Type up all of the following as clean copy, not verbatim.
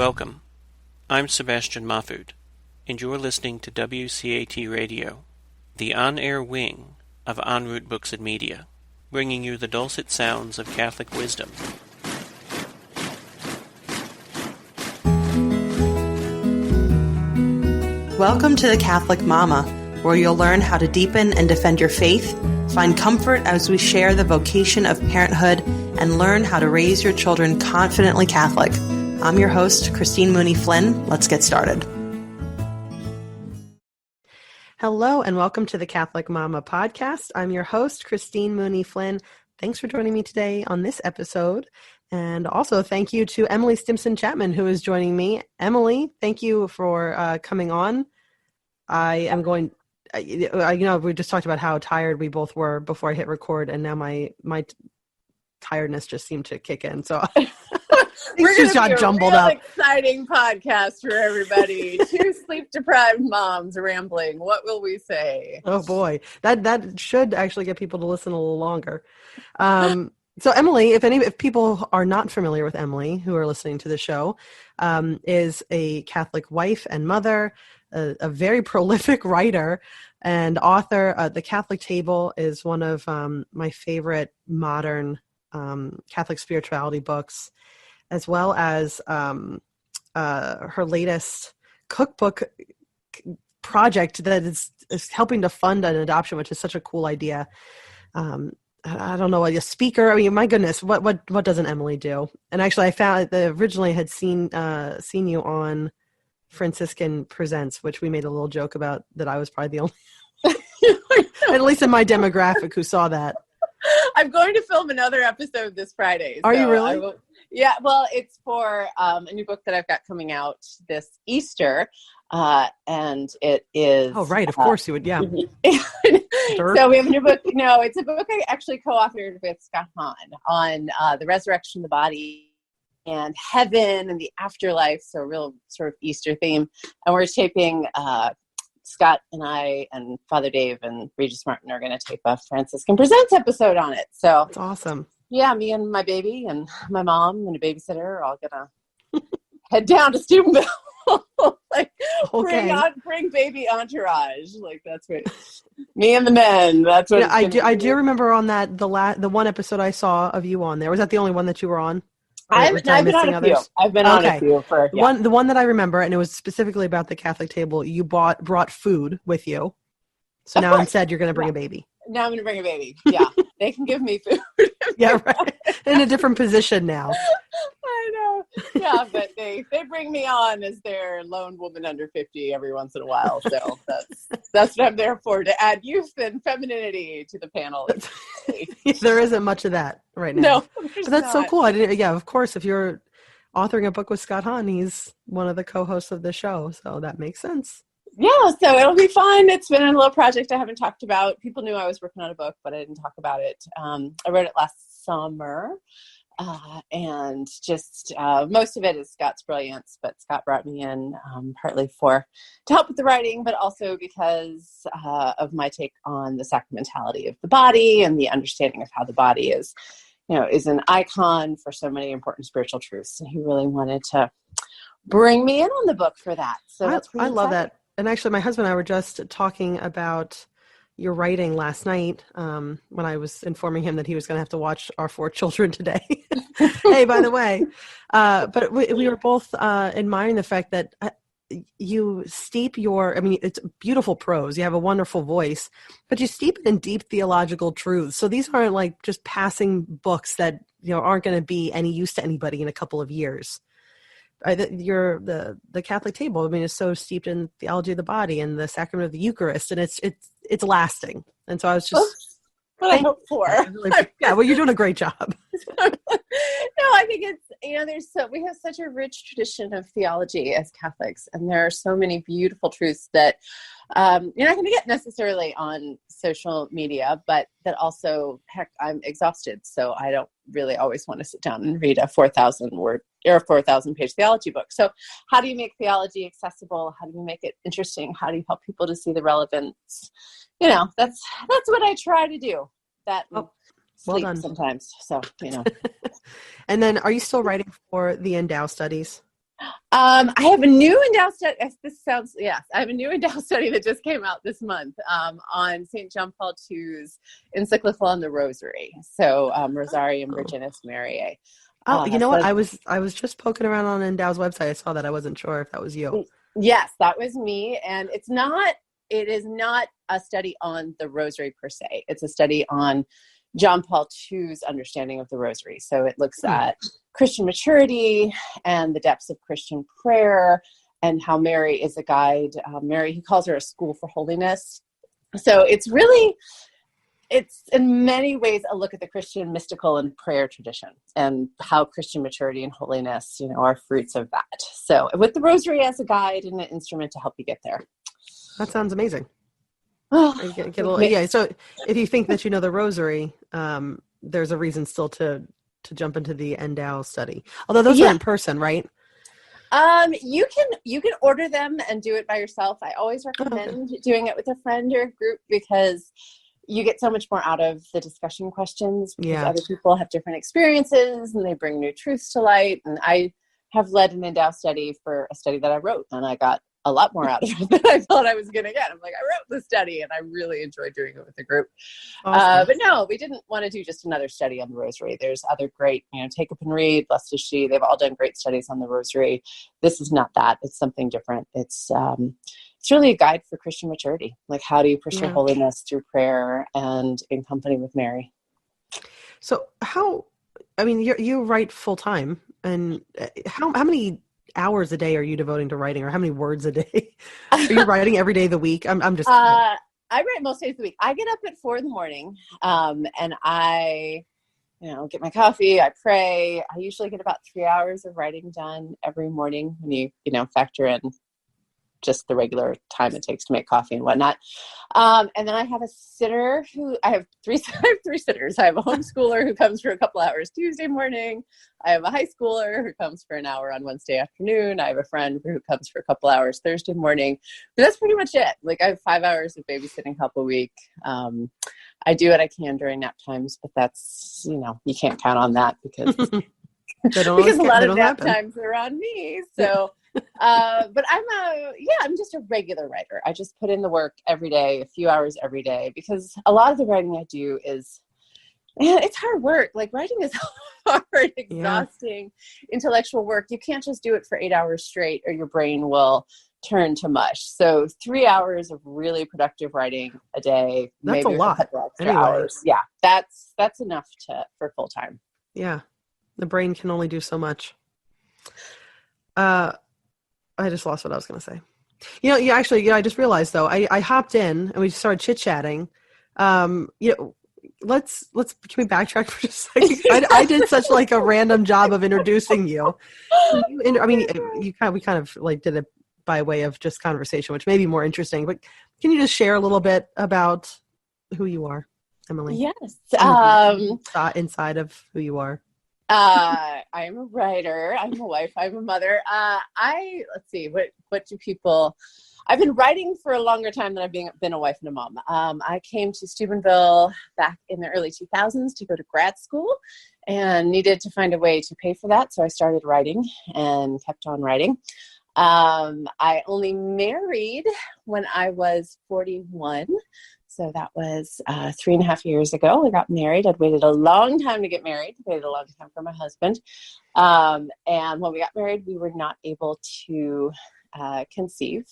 Welcome. I'm Sebastian Mahfood, and you're listening to WCAT Radio, the on-air wing of En Route Books and Media, bringing you the dulcet sounds of Catholic wisdom. Welcome to the Catholic Mama, where you'll learn how to deepen and defend your faith, find comfort as we share the vocation of parenthood, and learn how to raise your children confidently Catholic. I'm your host, Christine Mooney Flynn. Let's get started. Hello, and welcome to the Catholic Mama podcast. I'm your host, Christine Mooney Flynn. Thanks for joining me today on this episode. And also thank you to Emily Stimpson Chapman, who is joining me. Emily, thank you for coming on. I am going, we just talked about how tired we both were before I hit record, and now my tiredness just seemed to kick in. So we're going to be a jumbled real up. Exciting podcast for everybody. Two sleep-deprived moms rambling. What will we say? Oh boy, that should actually get people to listen a little longer. So Emily, if people are not familiar with Emily, who are listening to the show, is a Catholic wife and mother, a very prolific writer and author. The Catholic Table is one of my favorite modern Catholic spirituality books, as well as her latest cookbook project that is helping to fund an adoption, which is such a cool idea. I don't know, a speaker. I mean, my goodness, what doesn't Emily do? And actually, I found originally I had seen you on Franciscan Presents, which we made a little joke about that I was probably the only, at least in my demographic, who saw that. I'm going to film another episode this Friday. Are you really? Yeah, well, it's for a new book that I've got coming out this Easter, and it is... Oh, right, of course you would, yeah. So we have a new book. No, it's a book I actually co-authored with Scott Hahn on the resurrection of the body and heaven and the afterlife, so a real sort of Easter theme. And we're taping... Scott and I and Father Dave and Regis Martin are going to tape a Franciscan Presents episode on it. So that's awesome. Yeah, me and my baby and my mom and a babysitter are all going to head down to Steubenville. Bring baby entourage. Like, that's what me and the men. That's what I do remember on that, the one episode I saw of you on there. Was that the only one that you were on? I've been on a few. I've been on a few for the one that I remember, and it was specifically about the Catholic Table. You brought food with you, so now instead you're going to bring a baby. Now I'm going to bring a baby. Yeah, they can give me food. Yeah, right. In a different position now. I know. Yeah, but they bring me on as their lone woman under 50 every once in a while. So that's what I'm there for, to add youth and femininity to the panel. There isn't much of that right now. No, but that's so cool. Yeah, of course, if you're authoring a book with Scott Hahn, he's one of the co-hosts of the show, so that makes sense. Yeah, so it'll be fun. It's been a little project I haven't talked about. People knew I was working on a book, but I didn't talk about it. I wrote it last summer, and just most of it is Scott's brilliance, but Scott brought me in partly to help with the writing, but also because of my take on the sacramentality of the body and the understanding of how the body is an icon for so many important spiritual truths. And he really wanted to bring me in on the book for that. So I love that. And actually, my husband and I were just talking about your writing last night when I was informing him that he was going to have to watch Our Four Children today. Hey, by the way. But we were both admiring the fact that you steep it's beautiful prose. You have a wonderful voice, but you steep it in deep theological truths. So these aren't like just passing books that aren't going to be any use to anybody in a couple of years. The Catholic Table, is so steeped in theology of the body and the sacrament of the Eucharist, and it's lasting. And so I was just what I hope for. Yeah, well, you're doing a great job. No, I think it's we have such a rich tradition of theology as Catholics, and there are so many beautiful truths that you're not going to get necessarily on social media, but that also, heck, I'm exhausted, so I don't really always want to sit down and read a 4,000 word or a 4,000 page theology book. So how do you make theology accessible? How do you make it interesting? How do you help people to see the relevance? That's what I try to do. That sleep done. Sometimes. So, And then are you still writing for the Endow studies? I have a new endowed study. I have a new endowed study that just came out this month on St. John Paul II's encyclical on the Rosary. So Rosarium Virginis Mariae. Oh, you know what? I was just poking around on Endow's website. I saw that. I wasn't sure if that was you. Yes, that was me. And it is not a study on the Rosary per se. It's a study on John Paul II's understanding of the Rosary. So it looks at Christian maturity and the depths of Christian prayer and how Mary is a guide. Mary, he calls her a school for holiness. So it's in many ways a look at the Christian mystical and prayer tradition and how Christian maturity and holiness, are fruits of that. So with the Rosary as a guide and an instrument to help you get there. That sounds amazing. So if you think that you know the Rosary, there's a reason still to jump into the Endow study. Although those are in person, right? You can order them and do it by yourself. I always recommend doing it with a friend or a group because you get so much more out of the discussion questions because other people have different experiences and they bring new truths to light. And I have led an Endow study for a study that I wrote, and I got a lot more out of it than I thought I was going to get. I'm like, I wrote the study and I really enjoyed doing it with the group. Awesome. But no, we didn't want to do just another study on the Rosary. There's other great, Take Up and Read, Blessed is She. They've all done great studies on the Rosary. This is not that. It's something different. It's really a guide for Christian maturity. Like, how do you pursue holiness through prayer and in company with Mary? So you write full time, and how many hours a day are you devoting to writing, or how many words a day are you writing every day of the week? I'm just I write most days of the week. I get up at 4 a.m. And I get my coffee, I pray. I usually get about 3 hours of writing done every morning when you factor in just the regular time it takes to make coffee and whatnot. And then I have a sitter I have three sitters. I have a homeschooler who comes for a couple hours Tuesday morning. I have a high schooler who comes for an hour on Wednesday afternoon. I have a friend who comes for a couple hours Thursday morning. But that's pretty much it. Like, I have 5 hours of babysitting help a week. I do what I can during nap times, but that's, you can't count on that because a lot of nap times are on me. So, but I'm just a regular writer. I just put in the work every day, a few hours every day, because a lot of the writing I do is, it's hard work. Like, writing is hard, exhausting, intellectual work. You can't just do it for 8 hours straight or your brain will turn to mush. So 3 hours of really productive writing a day. That's maybe a lot. A couple extra hours. Yeah. That's enough for full time. Yeah. The brain can only do so much. I just lost what I was going to say. I just realized though, I hopped in and we started chit-chatting. Can we backtrack for just a second? I did such like a random job of introducing you. We kind of like did it by way of just conversation, which may be more interesting, but can you just share a little bit about who you are, Emily? Yes. Inside of who you are. I'm a writer. I'm a wife. I'm a mother. Let's see, what do people, I've been writing for a longer time than I've been a wife and a mom. I came to Steubenville back in the early 2000s to go to grad school and needed to find a way to pay for that. So I started writing and kept on writing. I only married when I was 41. So that was 3.5 years ago. I got married. I'd waited a long time to get married. Waited a long time for my husband. And when we got married, we were not able to conceive.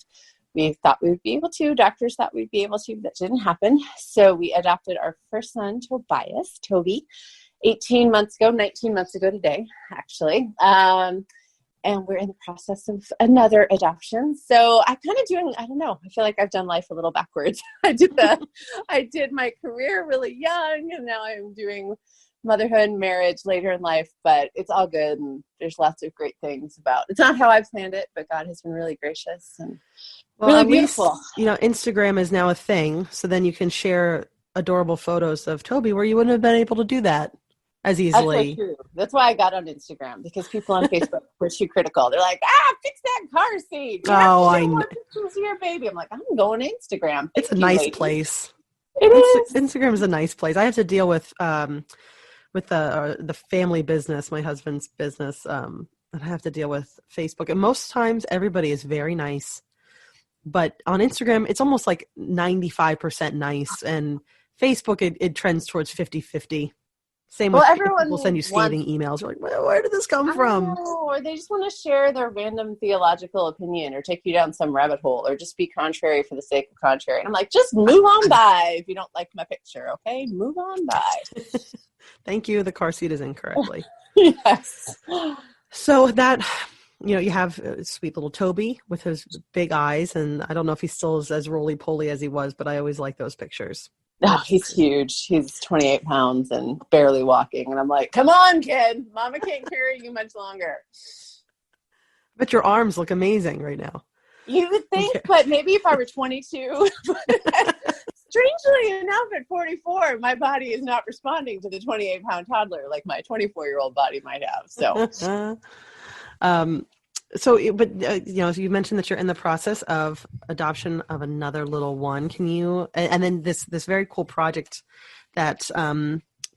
We thought we would be able to. Doctors thought we'd be able to, but that didn't happen. So we adopted our first son, Toby, 19 months ago today, actually. And we're in the process of another adoption. So I feel like I've done life a little backwards. I did my career really young, and now I'm doing motherhood and marriage later in life, but it's all good. And there's lots of great things it's not how I planned it, but God has been really gracious and really beautiful. Least, Instagram is now a thing. So then you can share adorable photos of Toby where you wouldn't have been able to do that as easily. That's so true. That's why I got on Instagram, because people on Facebook were too critical. They're like, fix that car seat. I know. Pictures of your baby. I'm like, I'm going to Instagram. It's a nice place. It is. Instagram is a nice place. I have to deal with the family business, my husband's business. and I have to deal with Facebook. And most times everybody is very nice. But on Instagram, it's almost like 95% nice. And Facebook, it trends towards 50-50. Same with people send you scathing emails. You're like, where did this come from? Or they just want to share their random theological opinion or take you down some rabbit hole or just be contrary for the sake of contrary. And I'm like, just move on by if you don't like my picture, okay? Move on by. Thank you. The car seat is incorrectly. Yes. So that, you have sweet little Toby with his big eyes. And I don't know if he still is as roly-poly as he was, but I always like those pictures. Oh, he's huge. He's 28 pounds and barely walking. And I'm like, come on, kid. Mama can't carry you much longer. But your arms look amazing right now. You would think, but maybe if I were 22. Strangely enough, at 44, my body is not responding to the 28-pound toddler like my 24-year-old body might have. So, so you mentioned that you're in the process of adoption of another little one. Can you, and then this very cool project that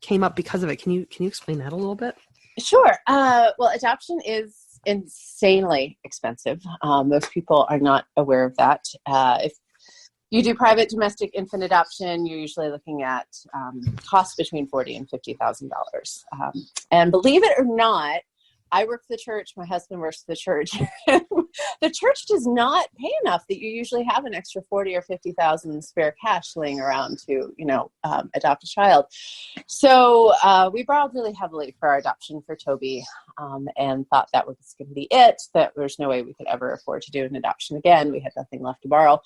came up because of it. Can you explain that a little bit? Sure. Well, adoption is insanely expensive. Most people are not aware of that. If you do private domestic infant adoption, you're usually looking at costs between $40,000 and $50,000. And believe it or not, I work for the church. My husband works for the church. The church does not pay enough that you usually have an extra $40,000 or $50,000 spare cash laying around to, adopt a child. So we borrowed really heavily for our adoption for Toby, and thought that was going to be it. That there's no way we could ever afford to do an adoption again. We had nothing left to borrow.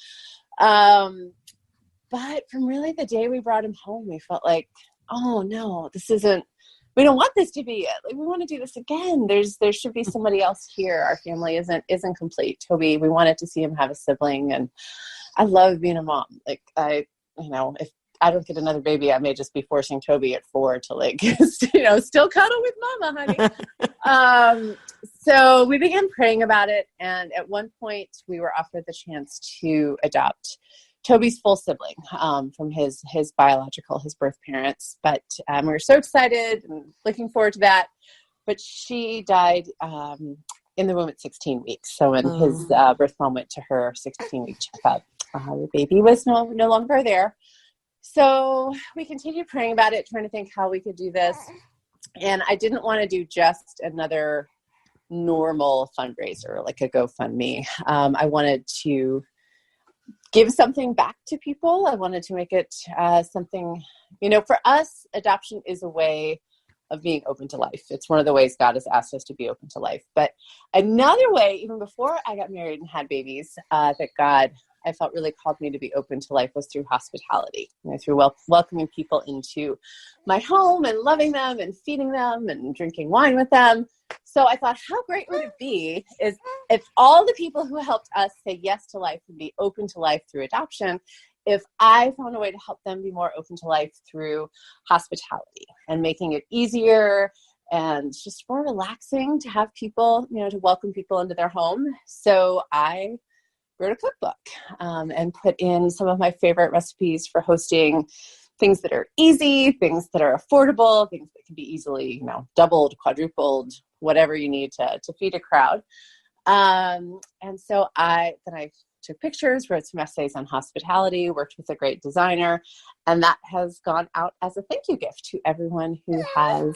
But from really the day we brought him home, we felt like, oh no, we don't want this to be it. Like, we want to do this again. There should be somebody else here. Our family isn't complete. Toby, we wanted to see him have a sibling, and I love being a mom. Like, if I don't get another baby, I may just be forcing Toby at 4 to still cuddle with mama, honey. So we began praying about it. And at one point we were offered the chance to adopt Toby's full sibling from his birth parents. But we were so excited and looking forward to that. But she died in the womb at 16 weeks. So when his birth mom went to her 16-week checkup, the baby was no longer there. So we continued praying about it, trying to think how we could do this. And I didn't want to do just another normal fundraiser, like a GoFundMe. I wanted to give something back to people. I wanted to make it something, for us, adoption is a way of being open to life. It's one of the ways God has asked us to be open to life. But another way, even before I got married and had babies, that God, I felt really called me to be open to life was through hospitality, through welcoming people into my home and loving them and feeding them and drinking wine with them. So I thought, how great would it be is if all the people who helped us say yes to life and be open to life through adoption, if I found a way to help them be more open to life through hospitality and making it easier and just more relaxing to have people, to welcome people into their home. So I wrote a cookbook and put in some of my favorite recipes for hosting, things that are easy, things that are affordable, things that can be easily, doubled, quadrupled, whatever you need to feed a crowd. And so I took pictures, wrote some essays on hospitality, worked with a great designer, and that has gone out as a thank you gift to everyone who has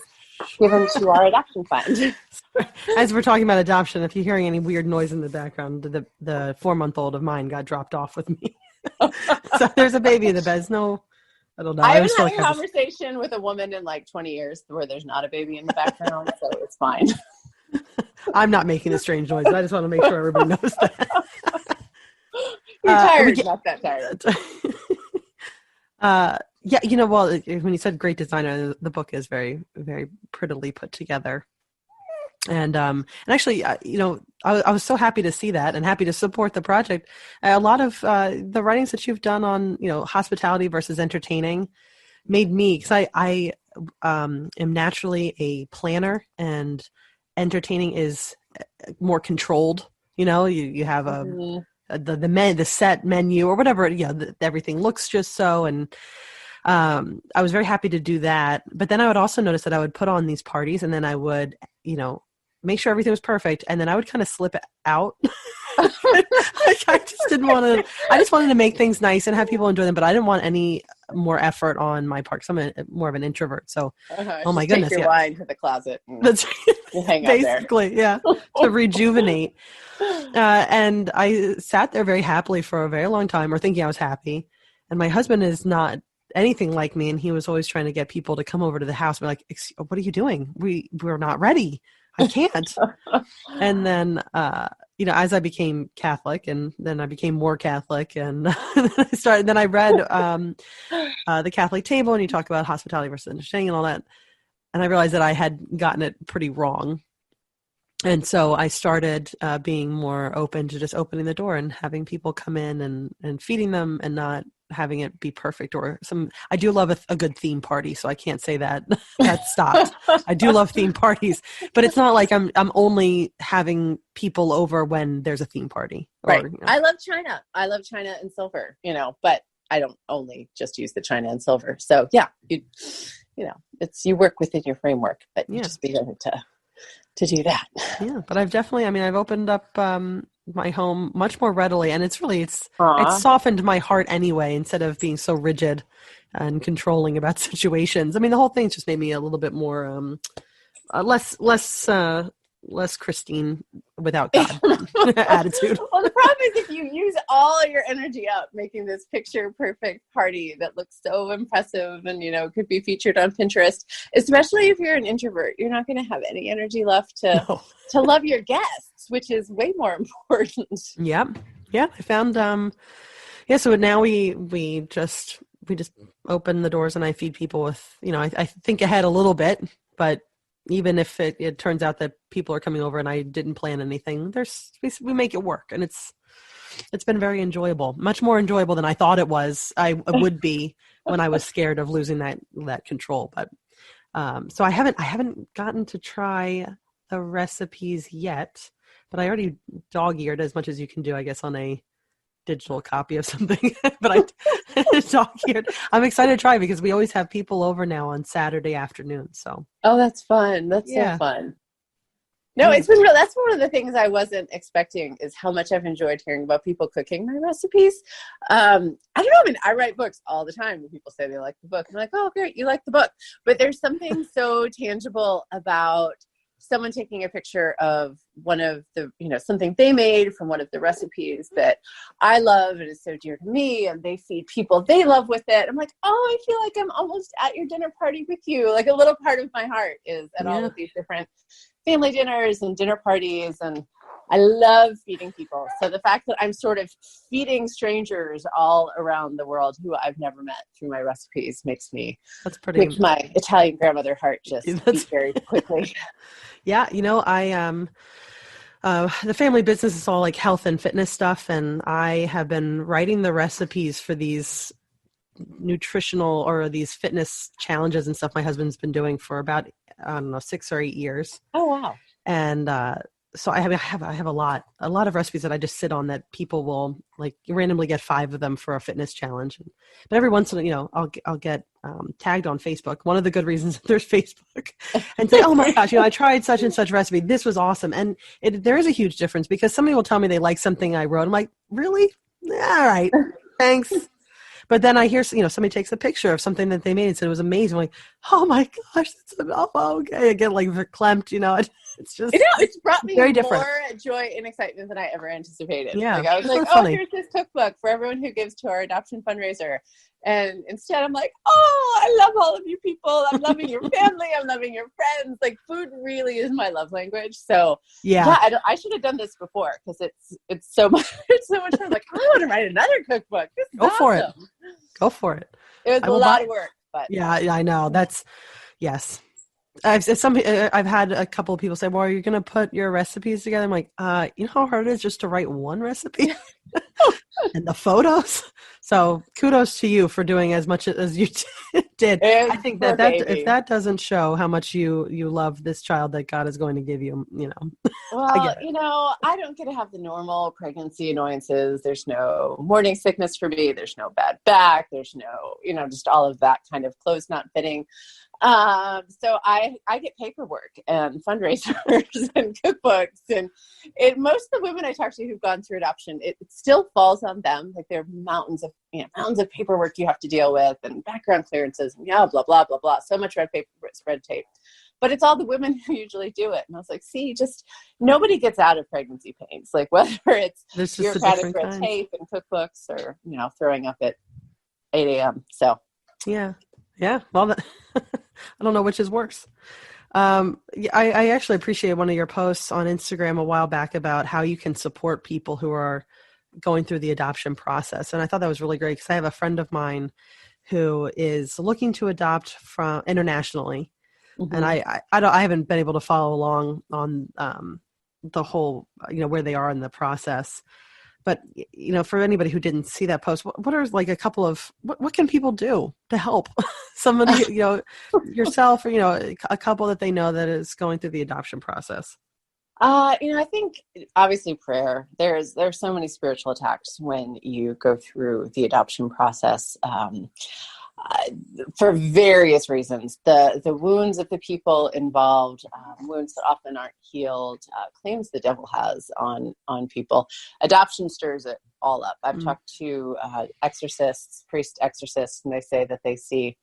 given to our adoption fund. As we're talking about adoption, if you're hearing any weird noise in the background, the 4-month-old of mine got dropped off with me. So there's a baby in the bed. No, I don't know. I haven't had a conversation with a woman in like 20 years where there's not a baby in the background, so it's fine. I'm not making a strange noise. I just want to make sure everybody knows that. You're tired, not that tired. When you said great designer, the book is very, very prettily put together. And actually, I was so happy to see that and happy to support the project. A lot of the writings that you've done on, hospitality versus entertaining made me, because I am naturally a planner, and entertaining is more controlled. You have the set menu or whatever, everything looks just so. And I was very happy to do that. But then I would also notice that I would put on these parties, and then I would, make sure everything was perfect. And then I would kind of slip out. I just didn't want to, I just wanted to make things nice and have people enjoy them, but I didn't want any more effort on my part. So I'm more of an introvert. So, oh my goodness. Take your wine to the closet. And that's hang out basically, there. yeah, to rejuvenate. And I sat there very happily for a very long time, or thinking I was happy. And my husband is not anything like me. And he was always trying to get people to come over to the house. We're like, what are you doing? We're not ready. I can't. And then, as I became Catholic, and then I became more Catholic, and then I read the Catholic Table, and you talk about hospitality versus understanding and all that. And I realized that I had gotten it pretty wrong. And so I started being more open to just opening the door and having people come in and feeding them, and not having it be perfect. I do love a good theme party, so I can't say that stopped. I do love theme parties, but it's not like I'm only having people over when there's a theme party. Right. I love China. I love China and silver, but I don't only just use the China and silver. So yeah, you work within your framework, but you just be able to do that. Yeah, but I've opened up my home much more readily, and it's softened my heart anyway, instead of being so rigid and controlling about situations. I mean, the whole thing's just made me a little bit more less Christine without God attitude. Well, the problem is if you use all your energy up making this picture perfect party that looks so impressive and, could be featured on Pinterest, especially if you're an introvert, you're not going to have any energy left to love your guests, which is way more important. Yeah. Yeah. I found, so now we just open the doors and I feed people with, I think ahead a little bit, but even if it turns out that people are coming over and I didn't plan anything, we make it work, and it's been very enjoyable, much more enjoyable than I thought it was. I would be when I was scared of losing that control. But so I haven't gotten to try the recipes yet, but I already dog-eared as much as you can do, I guess, on a digital copy of something. But I dog-eared. I'm excited to try because we always have people over now on Saturday afternoon. So. Oh, that's fun. That's so fun. No, it's been real. That's one of the things I wasn't expecting, is how much I've enjoyed hearing about people cooking my recipes. I don't know. I write books all the time and people say they like the book. I'm like, oh, great, you like the book. But there's something so tangible about someone taking a picture of one of the, something they made from one of the recipes that I love and is so dear to me, and they feed people they love with it. I'm like, oh, I feel like I'm almost at your dinner party with you. Like a little part of my heart is at all of these different family dinners and dinner parties, and I love feeding people. So the fact that I'm sort of feeding strangers all around the world who I've never met through my recipes makes my Italian grandmother heart just beat very quickly. Yeah, I the family business is all like health and fitness stuff, and I have been writing the recipes for these nutritional or these fitness challenges and stuff my husband's been doing for about 6 or 8 years. Oh wow. And so I have a lot of recipes that I just sit on that people will like randomly get 5 of them for a fitness challenge. But every once in a while, I'll get tagged on Facebook. One of the good reasons that there's Facebook, and say, oh my gosh, I tried such and such recipe. This was awesome. And there is a huge difference, because somebody will tell me they like something I wrote. I'm like, really? All right, thanks. But then I hear, somebody takes a picture of something that they made and said it was amazing. I'm like, oh my gosh, okay. I get like verklempt, it's just, it's brought me very different. More joy and excitement than I ever anticipated. Yeah. Like I was like, oh, here's this cookbook for everyone who gives to our adoption fundraiser. And instead I'm like, oh, I love all of you people. I'm loving your family. I'm loving your friends. Like food really is my love language. So I should have done this before, because it's so much fun. Like, I want to write another cookbook. This is awesome. Go for it. It was a lot of work, but yeah, I know. Yes. I've had a couple of people say, well, are you going to put your recipes together? I'm like, you know how hard it is just to write one recipe and the photos. So kudos to you for doing as much as you did. I think that if that doesn't show how much you love this child that God is going to give you, Well, I don't get to have the normal pregnancy annoyances. There's no morning sickness for me. There's no bad back. There's no, just all of that kind of clothes not fitting. So I get paperwork and fundraisers and cookbooks, and most of the women I talk to who've gone through adoption, it still falls on them. Like there are mountains of paperwork you have to deal with, and background clearances, and blah blah blah blah. So much red tape. But it's all the women who usually do it. And I was like, see, just nobody gets out of pregnancy pains. Like whether it's bureaucratic red tape and cookbooks, or throwing up at 8 a.m. So yeah. Well, I don't know which is worse. I actually appreciate one of your posts on Instagram a while back about how you can support people who are going through the adoption process. And I thought that was really great because I have a friend of mine who is looking to adopt from internationally. Mm-hmm. And I haven't been able to follow along on the whole, where they are in the process. But, for anybody who didn't see that post, what are like a couple of, what can people do to help somebody, yourself, or, a couple that they know that is going through the adoption process? I think obviously prayer. There's so many spiritual attacks when you go through the adoption process. For various reasons, the wounds of the people involved, wounds that often aren't healed, claims the devil has on people. Adoption stirs it all up. I've talked to priest exorcists, and they say that they see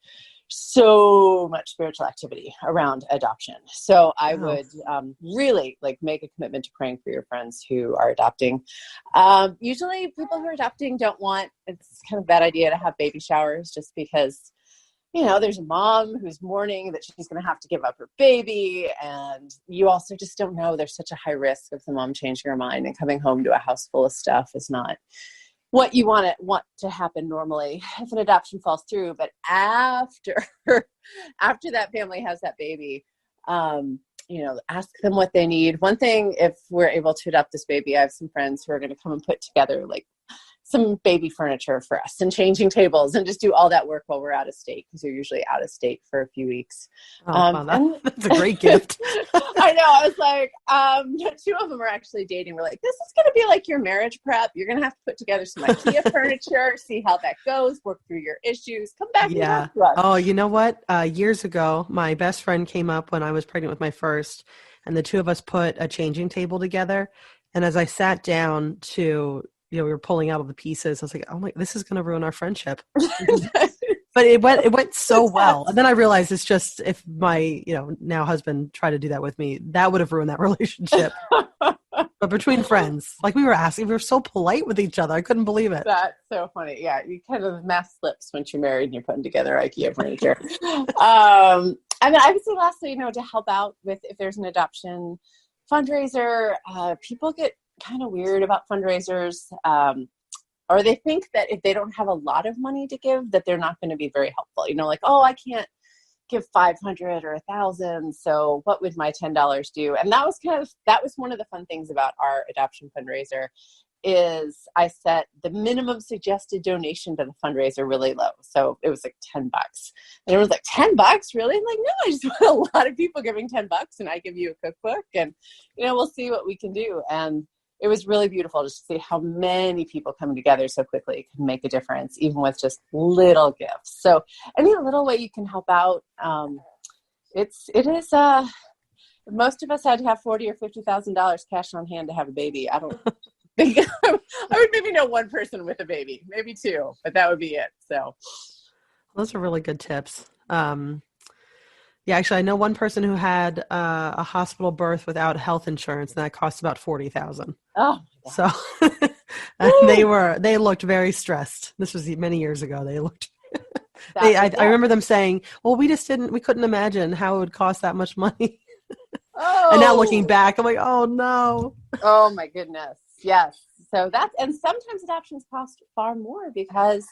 so much spiritual activity around adoption. So I would really make a commitment to praying for your friends who are adopting. Usually people who are adopting it's kind of a bad idea to have baby showers just because, there's a mom who's mourning that she's going to have to give up her baby. And you also just don't know, there's such a high risk of the mom changing her mind and coming home to a house full of stuff is not what you want to happen normally if an adoption falls through. But after that family has that baby, ask them what they need. One thing, if we're able to adopt this baby, I have some friends who are going to come and put together some baby furniture for us and changing tables and just do all that work while we're out of state, because we're usually out of state for a few weeks. That's a great gift. I know. I was like, two of them are actually dating. We're like, this is going to be like your marriage prep. You're going to have to put together some IKEA furniture, see how that goes, work through your issues, come back. Yeah. Oh, you know what? Years ago, my best friend came up when I was pregnant with my first, and the two of us put a changing table together. And as I sat down to, we were pulling out all the pieces, I was like, oh my, this is going to ruin our friendship. But it went so well. And then I realized it's just, if my, now husband tried to do that with me, that would have ruined that relationship. But between friends, we were so polite with each other. I couldn't believe it. That's so funny. Yeah. You kind of mask slips once you're married and you're putting together IKEA furniture. I would say lastly, to help out with, if there's an adoption fundraiser, people get kind of weird about fundraisers, or they think that if they don't have a lot of money to give, that they're not going to be very helpful. I can't give 500 or 1,000. So what would my $10 do? And that was one of the fun things about our adoption fundraiser, is I set the minimum suggested donation to the fundraiser really low. So it was like $10. And everyone's like, $10? Really? I'm like, no, I just want a lot of people giving $10 and I give you a cookbook and, we'll see what we can do. And it was really beautiful just to see how many people coming together so quickly can make a difference, even with just little gifts. So any little way you can help out, it is, most of us had to have $40,000 or $50,000 cash on hand to have a baby. I don't think I would maybe know one person with a baby, maybe two, but that would be it. So those are really good tips. Yeah, actually, I know one person who had a hospital birth without health insurance, and that cost about $40,000. Oh, so they looked very stressed. This was many years ago. They looked. I remember them saying, "Well, we couldn't imagine how it would cost that much money." Oh. And now looking back, I'm like, "Oh no." Oh my goodness, yes. So and sometimes adoptions cost far more because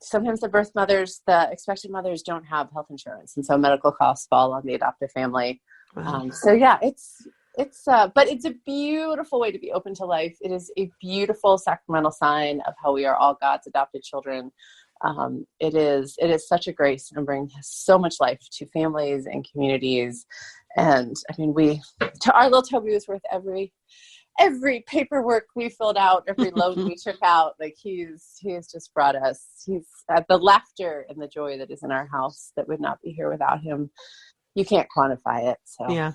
sometimes the expectant mothers don't have health insurance. And so medical costs fall on the adoptive family. Wow. So yeah, but it's a beautiful way to be open to life. It is a beautiful sacramental sign of how we are all God's adopted children. It is such a grace and brings so much life to families and communities. And I mean, our little Toby was worth every every paperwork we filled out, every loan we took out. Like he has just brought us, he's the laughter and the joy that is in our house that would not be here without him. You can't quantify it. So yeah,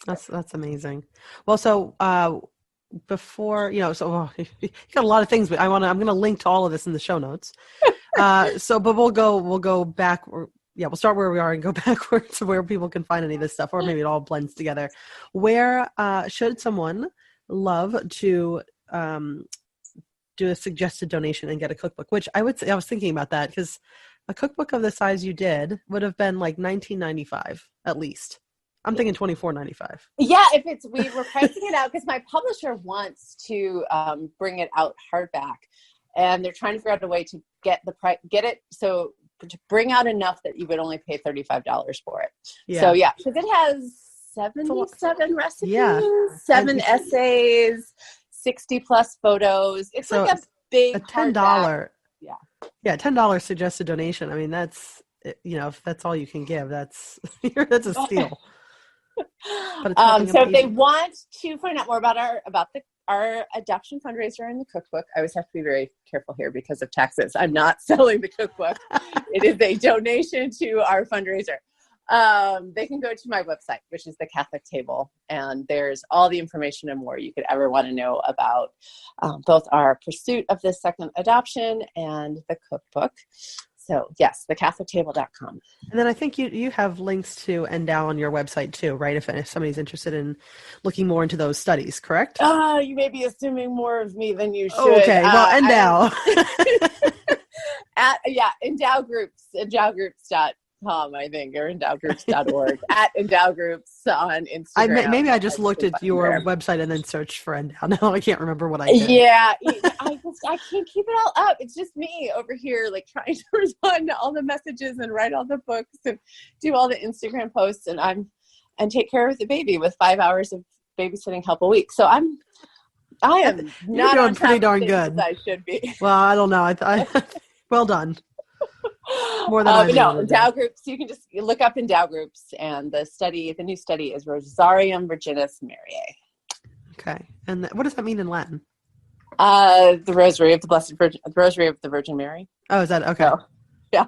that's amazing. Well, so before, you got a lot of things, but I'm going to link to all of this in the show notes. But we'll go back. We'll start where we are and go backwards to where people can find any of this stuff, or maybe it all blends together. Where should someone love to do a suggested donation and get a cookbook? Which I was thinking about that, because a cookbook of the size you did would have been like $19.95 at least. I'm thinking $24.95. Yeah, we were pricing it out because my publisher wants to bring it out hardback, and they're trying to figure out a way to get it so to bring out enough that you would only pay $35 for it. Yeah. So yeah, because it has 77 recipes, 7 essays, 60 plus photos. It's like a big $10. Yeah, $10 suggested donation. I mean, that's, if that's all you can give, that's a steal. So if they want to find out more about our adoption fundraiser and the cookbook, I always have to be very careful here because of taxes. I'm not selling the cookbook. It is a donation to our fundraiser. They can go to my website, which is the Catholic Table, and there's all the information and more you could ever want to know about both our pursuit of this second adoption and the cookbook. So yes, thecatholictable.com. And then I think you have links to Endow on your website too, right? If somebody's interested in looking more into those studies, correct? You may be assuming more of me than you should. Oh, okay, well, Endow. Endow Groups, endowgroups.com, I think, or endowgroups.org, at Endow Groups on Instagram. Maybe I just looked at your website and then searched for Endow. No, I can't remember what I did. Yeah, I can't keep it all up. It's just me over here, like trying to respond to all the messages and write all the books and do all the Instagram posts and take care of the baby with 5 hours of babysitting help a week. So I am not doing pretty darn good. As I should be. Well, I don't know. I well done. More than Endow Groups. You can just look up Endow Groups, and the new study is Rosarium Virginis Mariae. Okay, and what does that mean in Latin? The Rosary of the Blessed Virgin, the Rosary of the Virgin Mary. Oh, is that okay? So, yeah,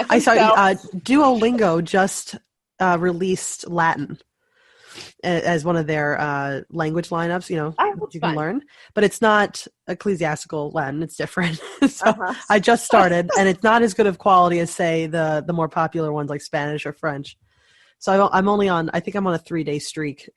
I saw Duolingo just released Latin as one of their language lineups. You can learn, but it's not ecclesiastical Latin. It's different. So I just started, and it's not as good of quality as, say, the more popular ones like Spanish or French. So I'm only on. I think I'm on a 3-day streak.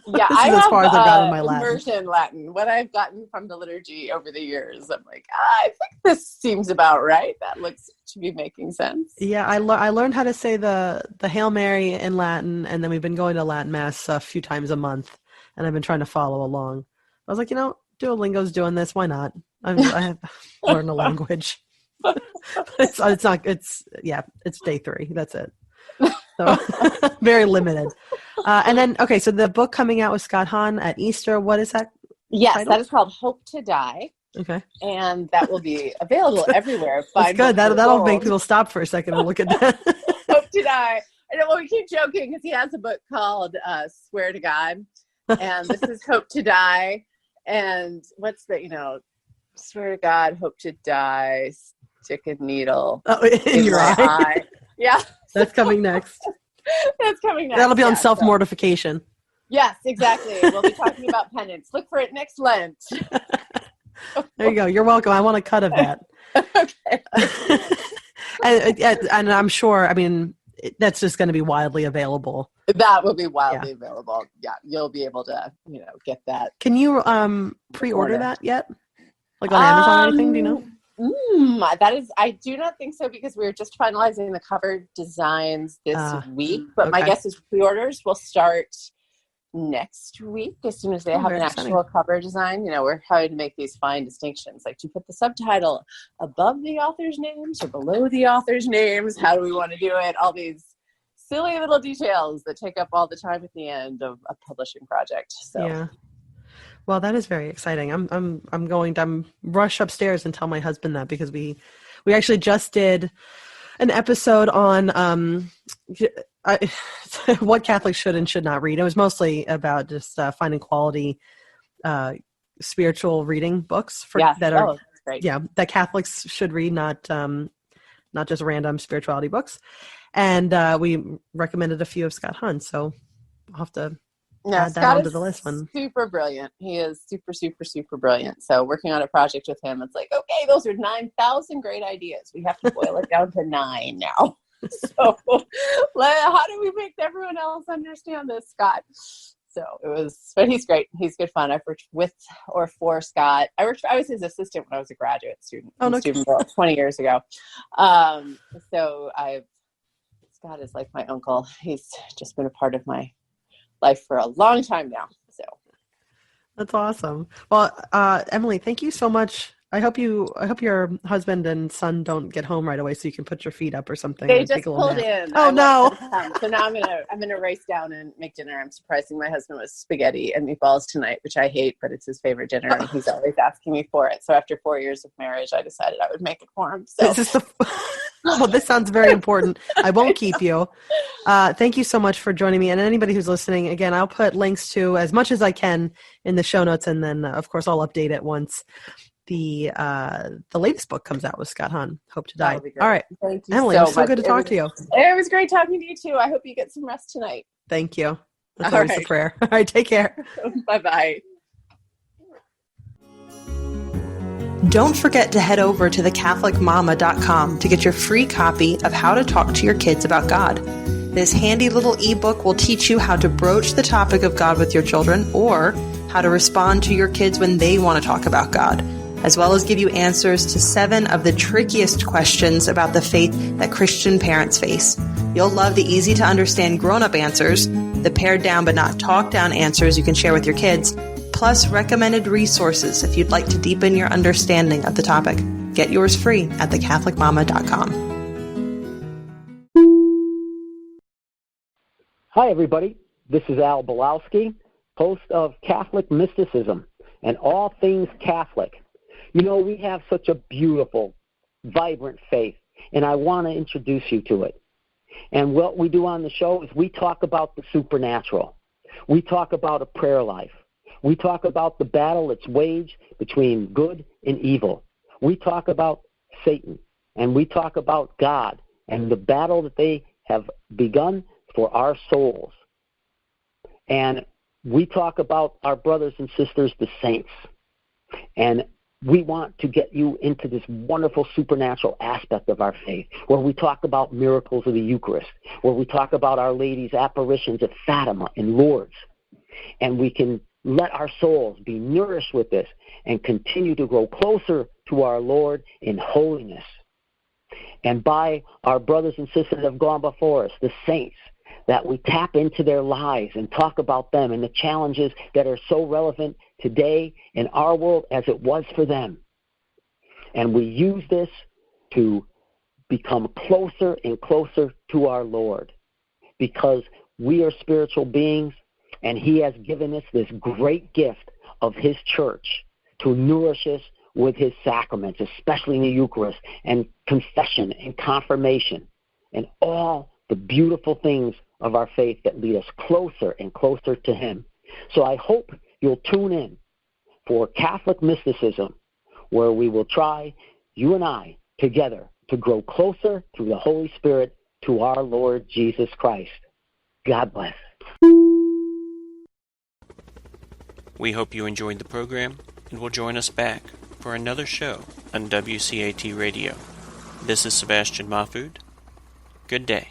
Yeah, this is as far as I've gotten in my Latin. Immersion Latin. What I've gotten from the liturgy over the years, I'm like, I think this seems about right. That looks to be making sense. Yeah, I learned how to say the Hail Mary in Latin, and then we've been going to Latin Mass a few times a month, and I've been trying to follow along. I was like, Duolingo's doing this. Why not? I have learned a language. It's day 3. That's it. So very limited. And then, okay, so the book coming out with Scott Hahn at Easter, what is that? Yes, title? That is called Hope to Die. Okay. And that will be available everywhere. That's good. That'll make people stop for a second and look at that. Hope to Die. I know, we keep joking because he has a book called Swear to God. And this is Hope to Die. And what's the, swear to God, hope to die, stick a needle in your eye. Yeah. That's coming next. That's coming next. That'll be on self-mortification. Yes, exactly. We'll be talking about penance. Look for it next Lent. There you go. You're welcome. I want a cut of that. Okay. And I'm sure, that's just going to be widely available. That will be widely available. Yeah, you'll be able to, get that. Can you pre-order that yet? Like on Amazon or anything? Do you know? I do not think so, because we're just finalizing the cover designs this week. But my guess is pre-orders will start next week as soon as they have an actual cover design. We're trying to make these fine distinctions, like to put the subtitle above the author's names or below the author's names. How do we want to do it? All these silly little details that take up all the time at the end of a publishing project. So. Yeah. Well, that is very exciting. I'm going to rush upstairs and tell my husband that, because we actually just did an episode on what Catholics should and should not read. It was mostly about just finding quality spiritual reading books Yes. that are, that's great. yeah, that Catholics should read, not just random spirituality books. And we recommended a few of Scott Hahn, so I'll have to add that Scott onto is the list. super brilliant. He is super, super, super brilliant. So working on a project with him, it's like, okay, those are 9,000 great ideas. We have to boil it down to 9 now. So how do we make everyone else understand this, Scott? So but he's great. He's good fun. I've worked with or for Scott. I was his assistant when I was a graduate student. Student 20 years ago. Scott is like my uncle. He's just been a part of my life for a long time now. So that's awesome. Well, Emily, thank you so much. I hope your husband and son don't get home right away so you can put your feet up or something. They just pulled in. Oh no! So now I'm gonna race down and make dinner. I'm surprising my husband with spaghetti and meatballs tonight, which I hate, but it's his favorite dinner, and he's always asking me for it. So after 4 years of marriage, I decided I would make it for him. So this sounds very important. I won't keep you. Thank you so much for joining me, and anybody who's listening. Again, I'll put links to as much as I can in the show notes, and then of course I'll update it once the latest book comes out with Scott Hahn, Hope to Die. All right. Thank you, Emily, it was so good to talk to you. It was great talking to you too. I hope you get some rest tonight. Thank you. That's always the prayer. All right, take care. Bye-bye. Don't forget to head over to thecatholicmama.com to get your free copy of How to Talk to Your Kids About God. This handy little ebook will teach you how to broach the topic of God with your children, or how to respond to your kids when they want to talk about God, as well as give you answers to 7 of the trickiest questions about the faith that Christian parents face. You'll love the easy to understand grown-up answers, the pared down but not talked down answers you can share with your kids, plus recommended resources if you'd like to deepen your understanding of the topic. Get yours free at thecatholicmama.com. Hi, everybody. This is Al Belowski, host of Catholic Mysticism and All Things Catholic. You know, we have such a beautiful, vibrant faith, and I want to introduce you to it. And what we do on the show is we talk about the supernatural. We talk about a prayer life. We talk about the battle that's waged between good and evil. We talk about Satan, and we talk about God and the battle that they have begun for our souls. And we talk about our brothers and sisters, the saints. And we want to get you into this wonderful supernatural aspect of our faith, where we talk about miracles of the Eucharist, where we talk about Our Lady's apparitions at Fatima and Lourdes. And we can let our souls be nourished with this and continue to grow closer to our Lord in holiness. And by our brothers and sisters that have gone before us, the saints, that we tap into their lives and talk about them and the challenges that are so relevant today in our world as it was for them. And we use this to become closer and closer to our Lord, because we are spiritual beings, and He has given us this great gift of His church to nourish us with His sacraments, especially in the Eucharist and confession and confirmation and all the beautiful things of our faith that lead us closer and closer to Him. So I hope you'll tune in for Catholic Mysticism, where we will try, you and I, together, to grow closer through the Holy Spirit to our Lord Jesus Christ. God bless. We hope you enjoyed the program and will join us back for another show on WCAT Radio. This is Sebastian Mahfood. Good day.